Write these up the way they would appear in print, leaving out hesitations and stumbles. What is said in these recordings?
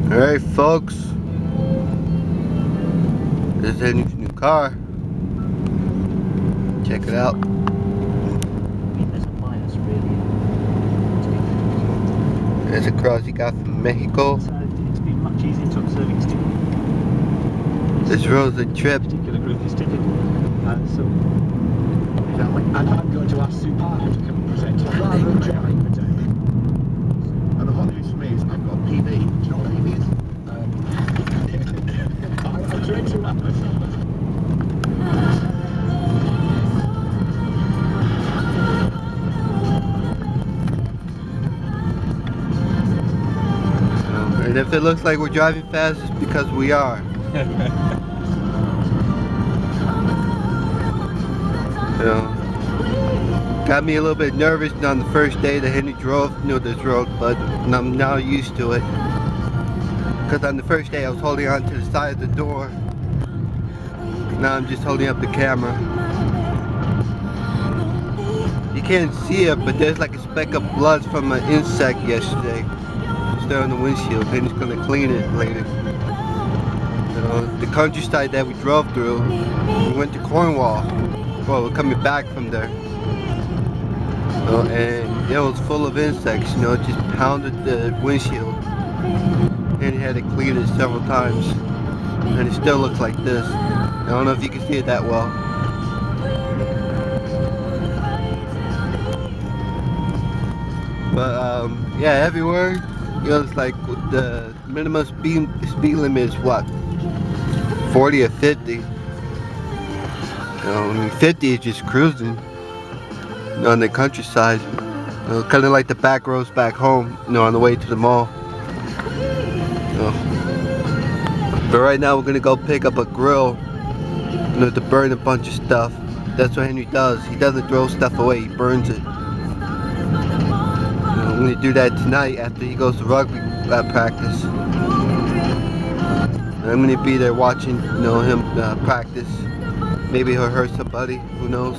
Alright folks, this is Henry's new car. Check it out. There's a cross he got from Mexico. It's been much easier to observe its ticket. This road's a trip. Particular group is ticket. So I'm going to ask Sue Parker to come and present rather than Jerry. And the hot news for me is I've got PB. Do you know what PB is? I'm trying to wrap myself. And if it looks like we're driving fast, it's because we are. Got me a little bit nervous on the first day that Henry drove, this road, but I'm now used to it. Because on the first day I was holding on to the side of the door. Now I'm just holding up the camera. You can't see it, but there's like a speck of blood from an insect yesterday. There on the windshield, then he's gonna clean it later. The countryside that we drove through, we went to Cornwall. Well, we're coming back from there. And it was full of insects, it just pounded the windshield. And he had to clean it several times. And it still looks like this. I don't know if you can see it that well. But yeah, everywhere. It's like the minimum speed limit is what? 40 or 50. 50 is just cruising on the countryside. Kind of like the back roads back home, on the way to the mall. But right now we're gonna go pick up a grill, to burn a bunch of stuff. That's what Henry does. He doesn't throw stuff away, he burns it. I'm going to do that tonight after he goes to rugby practice. And I'm going to be there watching him practice. Maybe he'll hurt somebody, who knows.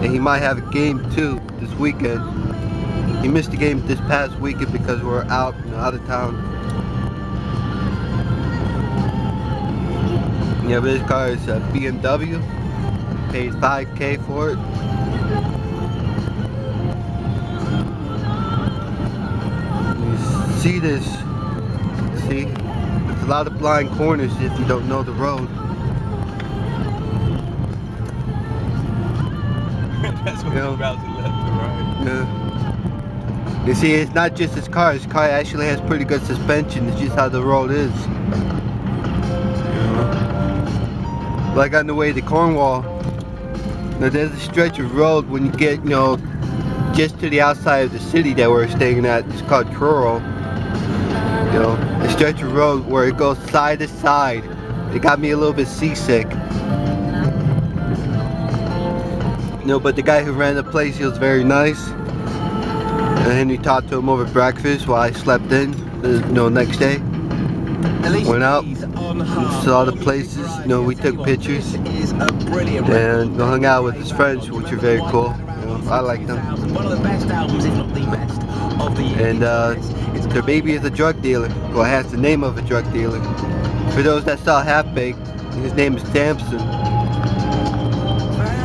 And he might have a game too this weekend. He missed the game this past weekend because we're out of town. Yeah, but this car is a BMW. Paid $5K for it. See this? See? There's a lot of blind corners if you don't know the road. That's what you're about to left to right. Yeah. You see, it's not just his car. His car actually has pretty good suspension. It's just how the road is. Like on the way to Cornwall, there's a stretch of road when you get, just to the outside of the city that we're staying at. It's called Truro. A stretch of road where it goes side to side. It got me a little bit seasick. But the guy who ran the place, he was very nice. And Henry talked to him over breakfast while I slept in. Next day. Went out, saw the places. We took pictures, and hung out with his friends, which are very cool. I like them. And their baby is a drug dealer. Well, it has the name of a drug dealer. For those that saw Half-Baked, his name is Samson.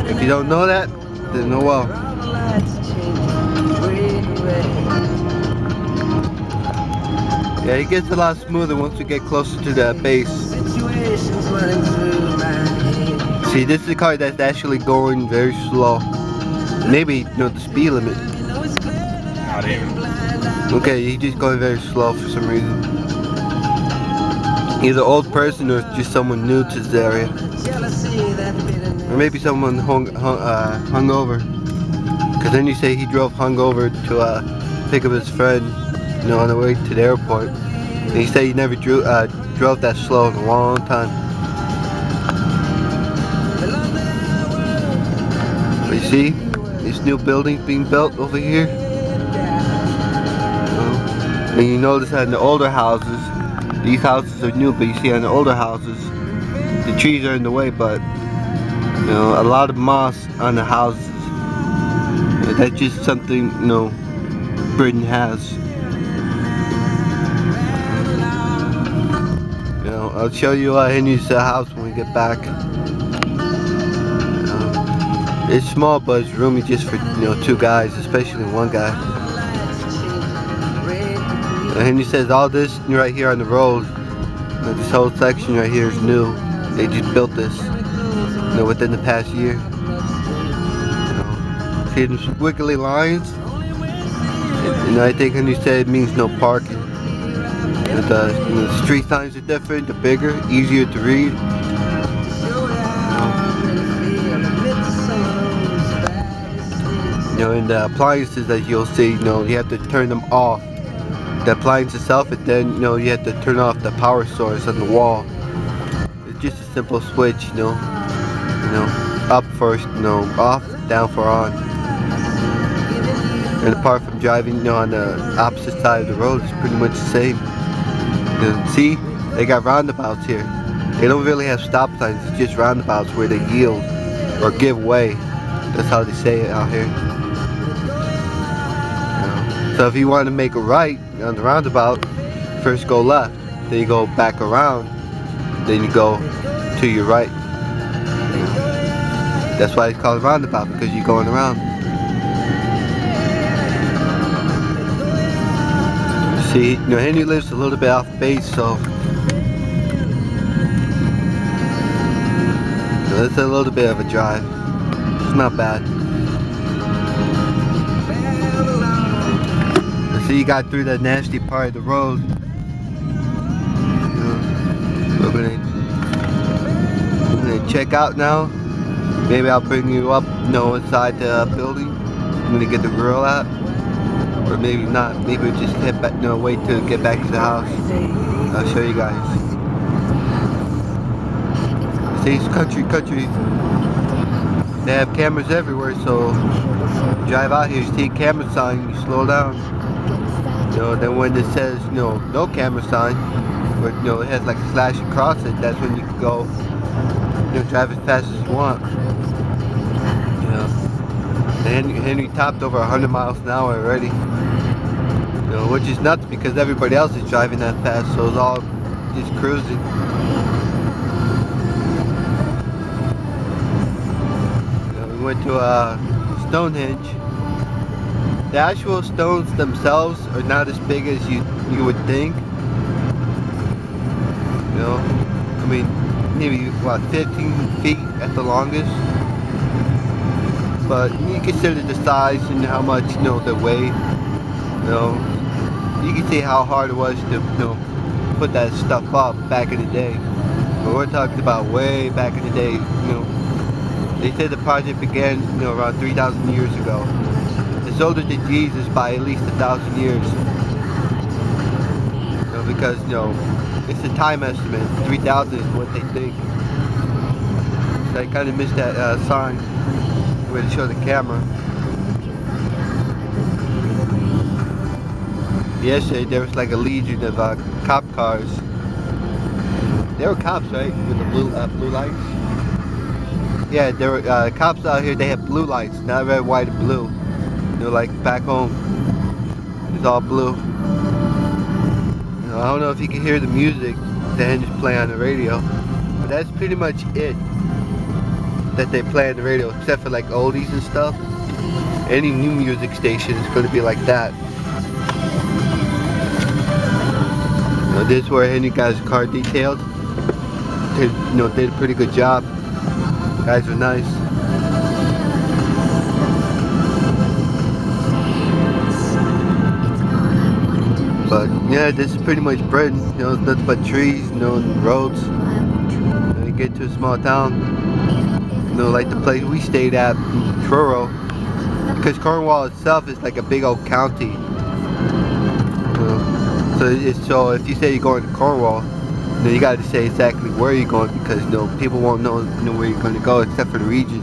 If you don't know that, then oh well. Yeah, it gets a lot smoother once we get closer to that base. See, this is a car that's actually going very slow. Maybe, the speed limit. Not even. Okay, he's just going very slow for some reason. Either old person or just someone new to this area. Or maybe someone hung over. Because then you say he drove hungover to pick up his friend, on the way to the airport. And he said he never drove that slow in a long time. But you see, this new building being built over here. And you notice that in the older houses, these houses are new, but you see on the older houses, the trees are in the way, but a lot of moss on the houses. That's just something, Britain has. You know, I'll show you Henry's house when we get back. It's small, but it's roomy just for, you know, 2 guys, especially one guy. And Henry says all this right here on the road, you know, this whole section right here is new. They just built this, you know, within the past year. You know, see the wiggly lines? And I think Henry said it means no parking. The street signs are different, they're bigger, easier to read. You know, and the appliances that you'll see, you know, you have to turn them off. The appliance itself, and then, you know, you have to turn off the power source on the wall. It's just a simple switch, you know, up first, you know, off, down for on. And apart from driving, you know, on the opposite side of the road, it's pretty much the same. You know, see, they got roundabouts here. They don't really have stop signs, it's just roundabouts where they yield or give way. That's how they say it out here. So if you want to make a right on the roundabout, first go left, then you go back around, then you go to your right. That's why it's called a roundabout, because you're going around. See, you know, Henry lives a little bit off base, so it's a little bit of a drive. It's not bad. See, you got through that nasty part of the road. We're gonna check out now. Maybe I'll bring you up, you know, inside the building. I'm gonna get the grill out, or maybe not. Maybe we'll just head back. No, wait to get back to the house. I'll show you guys. See, it's country. They have cameras everywhere, so you drive out here, you see a camera sign, you slow down. You know, then when it says, you know, no camera sign, but, you know, it has like a slash across it, that's when you can go, you know, drive as fast as you want. You know, and Henry topped over 100 miles an hour already. You know, which is nuts because everybody else is driving that fast, so it's all just cruising. You know, we went to Stonehenge. The actual stones themselves are not as big as you would think. You know, I mean, maybe what, 15 feet at the longest. But you consider the size and how much, you know, the weight. You know, you can see how hard it was to, you know, put that stuff up back in the day. But we're talking about way back in the day. You know, they said the project began, you know, around 3,000 years ago. It's older than Jesus by at least 1,000 years. You know, because, you know, it's a time estimate. 3,000 is what they think. So I kind of missed that sign where to show the camera. Yesterday there was like a legion of cop cars. They were cops, right? With the blue lights. Yeah, there were cops out here. They have blue lights, not red, white, and blue. You know, like back home, it's all blue. You know, I don't know if you can hear the music that just play on the radio, but that's pretty much it that they play on the radio, except for like oldies and stuff. Any new music station is going to be like that. You know, this is where Henry got his car detailed. They, you know, did a pretty good job. Guys are nice. But yeah, this is pretty much Britain. You know, it's nothing but trees, you know, and roads. You know, you get to a small town. You know, like the place we stayed at in Truro. Because Cornwall itself is like a big old county. You know, so if you say you're going to Cornwall, you know, you got to say exactly where you're going, because, you know, people won't know where you're going to go except for the region.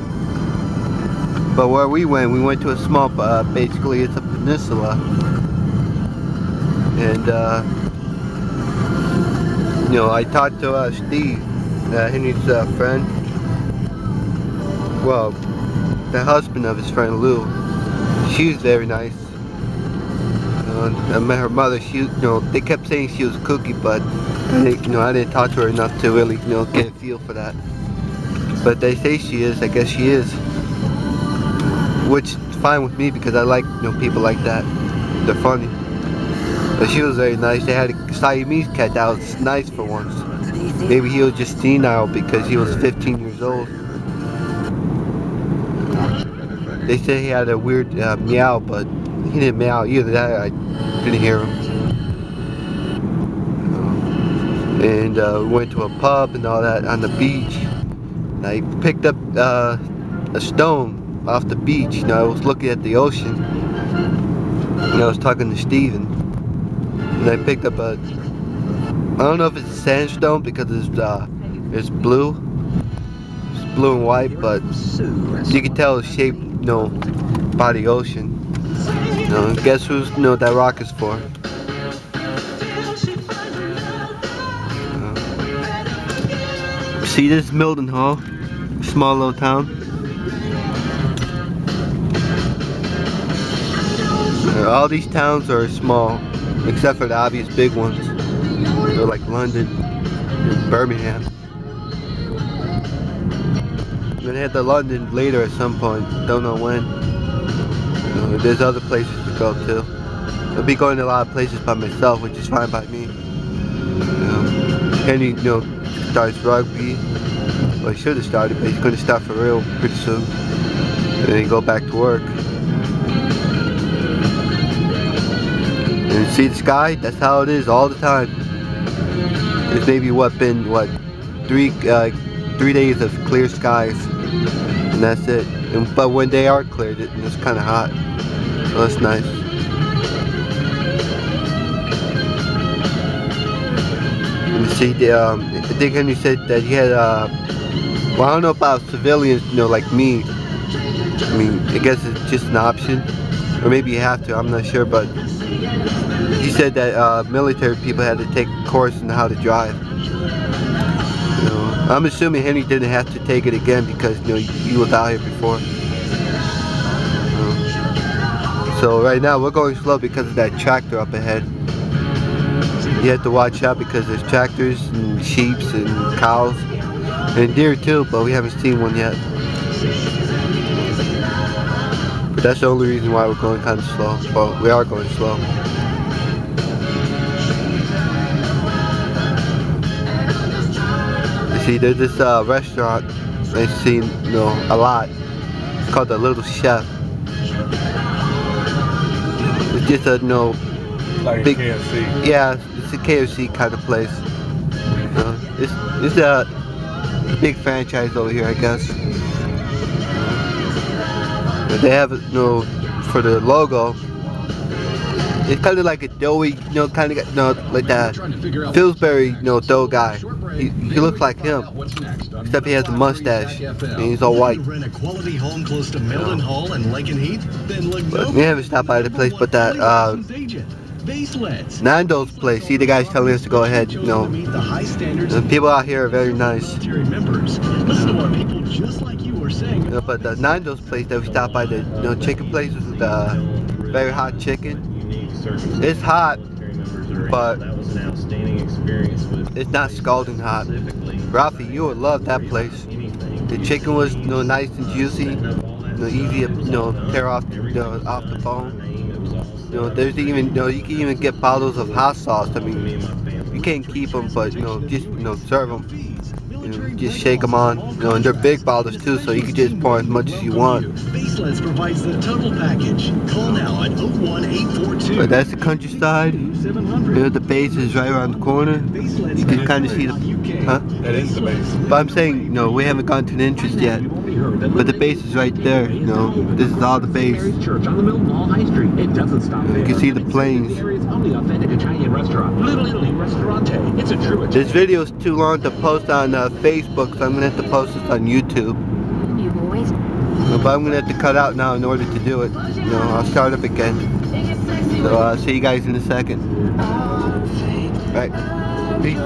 But where we went to a small, basically it's a peninsula. And you know, I talked to Steve, Henry's friend. Well, the husband of his friend Lou. She's very nice. I met her mother. She, they kept saying she was Cookie, but I didn't talk to her enough to really, get a feel for that. But they say she is. I guess she is, which is fine with me because I like, people like that. They're funny. But she was very nice. They had a Siamese cat that was nice for once. Maybe he was just senile because he was 15 years old. They said he had a weird meow, but he didn't meow either. That I didn't hear him. And we went to a pub and all that on the beach. And I picked up a stone off the beach. I was looking at the ocean. And I was talking to Steven. And I picked up a, I don't know if it's a sandstone because it's blue. It's blue and white, but you can tell it's shaped, by the ocean. Guess who's that rock is for? See, this is Mildenhall, small little town. All these towns are small, except for the obvious big ones. They're like London and Birmingham. I'm gonna head to London later at some point, don't know when. There's other places to go to. I'll be going to a lot of places by myself, which is fine by me. Henry, starts rugby. Well, he should have started, but he's going to start for real pretty soon. And then go back to work. And see the sky? That's how it is all the time. There's maybe been 3 days of clear skies, and that's it. But when they are cleared, it's kind of hot. So that's nice. You see, I think Henry said that he had, well, I don't know about civilians, like me. I mean, I guess it's just an option. Or maybe you have to, I'm not sure, but he said that military people had to take a course on how to drive. I'm assuming Henry didn't have to take it again because, he was out here before. So right now we're going slow because of that tractor up ahead. You have to watch out because there's tractors and sheep and cows and deer too, but we haven't seen one yet. But that's the only reason why we're going kind of slow. Well, we are going slow. You see, there's this restaurant I've seen, a lot. It's called the Little Chef. It's just a like big, a KFC. Yeah, it's a KFC kind of place. It's a big franchise over here, I guess. But they have for the logo. It's kind of like a doughy, kind of like that Pillsbury, dough guy. He looks like him, except he has a mustache and he's all white. But we haven't stopped by the place, but that Nando's place. See, the guy's telling us to go ahead. The people out here are very nice. But the Nando's place that we stopped by, the chicken place with the very hot chicken. It's hot, but it's not scalding hot. Ralphie, you would love that place. The chicken was nice and juicy, easy to tear off the bone. There's even you can even get bottles of hot sauce. I mean, you can't keep them, but just serve them. Just shake them on. And they're big bottles too, so you can just pour as much as you want. Faceless provides the total package. Call now at 01842. But that's the countryside. The base is right around the corner. You can kind of see the. Huh? That is the base. But I'm saying, we haven't gone to the entrance yet. But the base is right there. This is all the base. You can see the planes. This video is too long to post on Facebook, so I'm gonna have to post this on YouTube. But I'm gonna have to cut out now in order to do it. I'll start up again. So I'll see you guys in a second. Alright. Peace.